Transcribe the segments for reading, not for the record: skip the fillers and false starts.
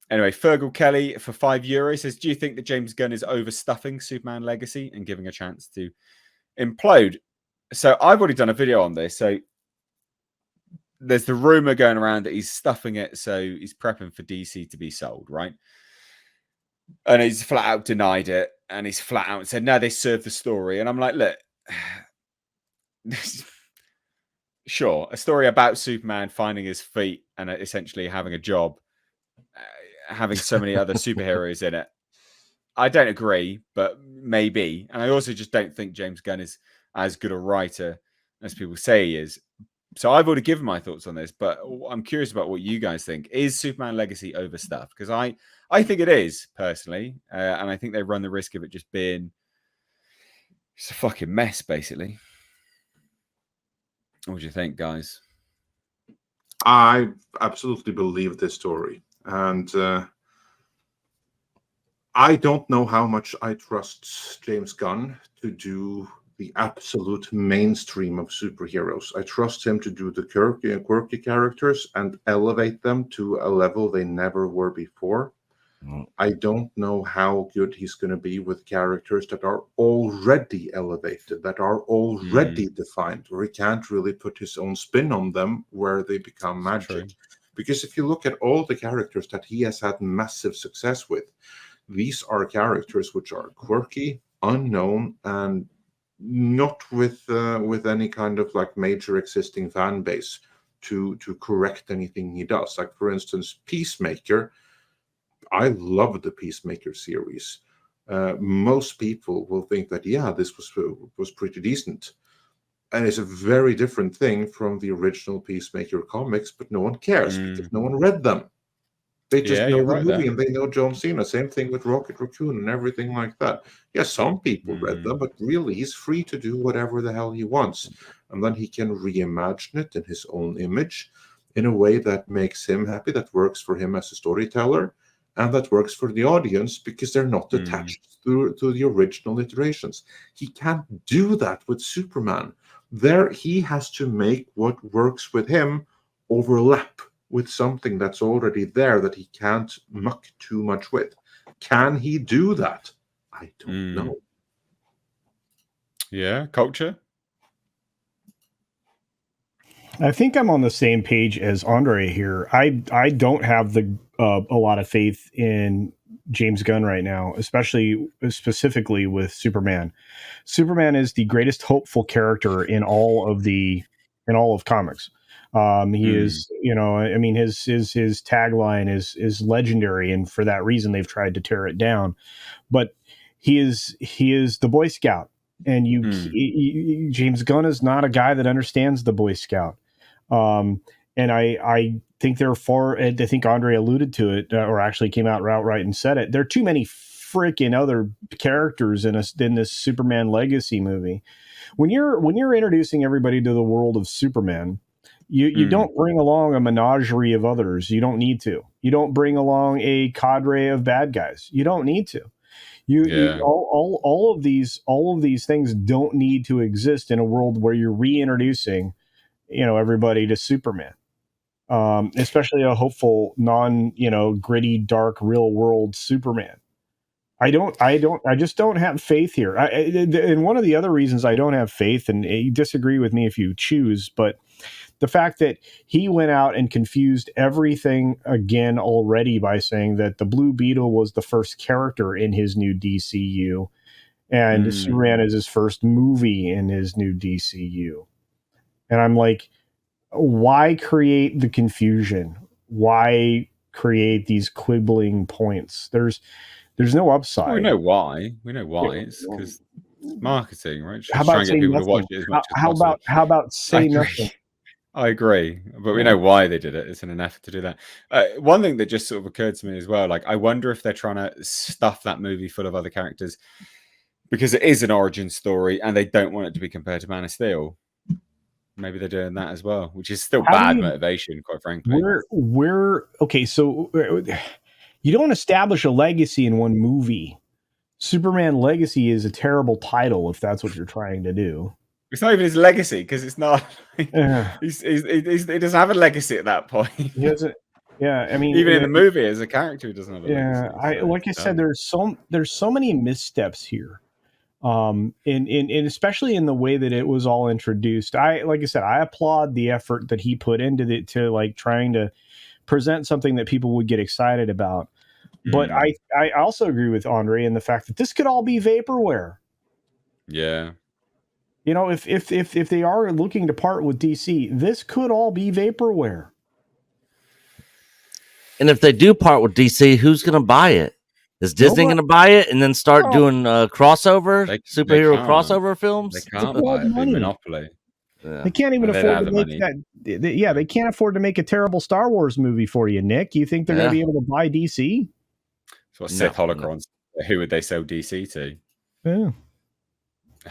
Anyway, Fergal Kelly for €5 says, do you think that James Gunn is overstuffing Superman Legacy and giving a chance to implode? So I've already done a video on this. So there's the rumor going around that he's stuffing it. So he's prepping for DC to be sold, right? And he's flat out denied it. And he's flat out said, no, they serve the story. And I'm like, look, sure, a story about Superman finding his feet and essentially having a job, having so many other superheroes in it. I don't agree, but maybe. And I also just don't think James Gunn is as good a writer as people say he is. So I've already given my thoughts on this, but I'm curious about what you guys think. Is Superman Legacy overstuffed? Because I think it is, personally. And I think they run the risk of it just being just a fucking mess, basically. What do you think, guys? I absolutely believe this story. And I don't know how much I trust James Gunn to do the absolute mainstream of superheroes. I trust him to do the quirky characters and elevate them to a level they never were before. I don't know how good he's going to be with characters that are already elevated, that are already defined, where he can't really put his own spin on them, where they become magic. True. Because if you look at all the characters that he has had massive success with, these are characters which are quirky, unknown, and not with any kind of like major existing fan base to correct anything he does. Like, for instance, Peacemaker. I love the Peacemaker series. Most people will think that, yeah, this was pretty decent. And it's a very different thing from the original Peacemaker comics, but no one cares because no one read them. They just know the movie and they know John Cena. Same thing with Rocket Raccoon and everything like that. Yeah, some people read them, but really he's free to do whatever the hell he wants. And then he can reimagine it in his own image in a way that makes him happy, that works for him as a storyteller, and that works for the audience because they're not attached to the original iterations. He can't do that with Superman. There, he has to make what works with him overlap with something that's already there that he can't muck too much with. Can he do that? I don't know. Yeah, culture? I think I'm on the same page as Andre here. I don't have a lot of faith in James Gunn right now, specifically with Superman. Superman is the greatest hopeful character in all of comics. He is, I mean, his tagline is legendary, and for that reason, they've tried to tear it down. But he is the Boy Scout, and James Gunn is not a guy that understands the Boy Scout. And I think I think Andre alluded to it, or actually came out outright and said it. There are too many freaking other characters in this Superman Legacy movie. When you're introducing everybody to the world of Superman, you don't bring along a menagerie of others. You don't need to. You don't bring along a cadre of bad guys. You don't need to. All of these things don't need to exist in a world where you're reintroducing everybody to Superman, especially a hopeful, gritty, dark, real world Superman. I just don't have faith here. And one of the other reasons I don't have faith, and you disagree with me if you choose, but the fact that he went out and confused everything again already by saying that the Blue Beetle was the first character in his new DCU, and Superman is his first movie in his new DCU. And I'm like, why create the confusion? Why create these quibbling points? There's no upside. Well, we know why. It's because marketing, right? Just how about trying to get people nothing? to watch it as much as possible. How about say nothing? I agree, but we know why they did it. It's in an effort to do that. One thing that just sort of occurred to me as well, like, I wonder if they're trying to stuff that movie full of other characters because it is an origin story and they don't want it to be compared to Man of Steel. Maybe they're doing that as well, which is still bad motivation, quite frankly. Okay, so you don't establish a legacy in one movie. Superman Legacy is a terrible title if that's what you're trying to do. It's not even his legacy because it's not. He doesn't have a legacy at that point. He doesn't. Yeah, I mean, even in the movie, as a character, he doesn't have a yeah, legacy. So like I said, there's so many missteps here, in especially in the way that it was all introduced. Like I said, I applaud the effort that he put into it to like trying to present something that people would get excited about. But I also agree with Andre in the fact that this could all be vaporware. Yeah. You know, if they are looking to part with DC, this could all be vaporware. And if they do part with DC, who's going to buy it? Is Disney going to buy it and then start doing superhero crossover films? They can't buy it. Money. Monopoly. Yeah. They can't even afford to make that. They can't afford to make a terrible Star Wars movie for you, Nick. You think they're going to be able to buy DC? So Sith Holocrons. No. Who would they sell DC to? Yeah.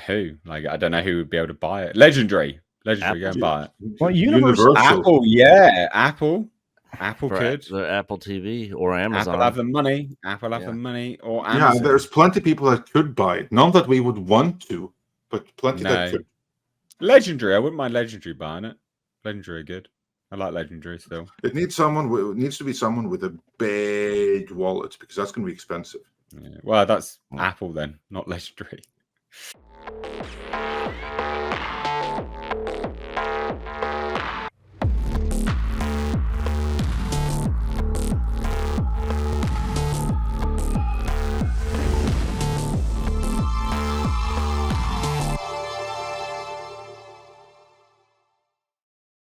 Who? Like, I don't know who would be able to buy it. Legendary, go and buy it. Well, Universal. Apple, yeah, Apple could. The Apple TV or Amazon. Apple have the money. The money, or Amazon. Yeah, there's plenty of people that could buy it. None that we would want to, but plenty that could. Legendary, I wouldn't mind Legendary buying it. Legendary, good. I like Legendary still. It needs to be someone with a big wallet because that's going to be expensive. Yeah. Well, that's Apple then, not Legendary.